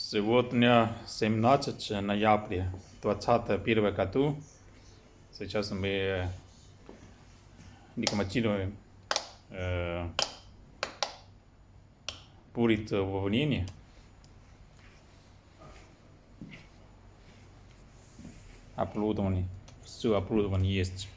Сегодня 17 ноября 2021 году. Сейчас мы ремонтируем пульт управления. Оборудование. Все оборудование есть.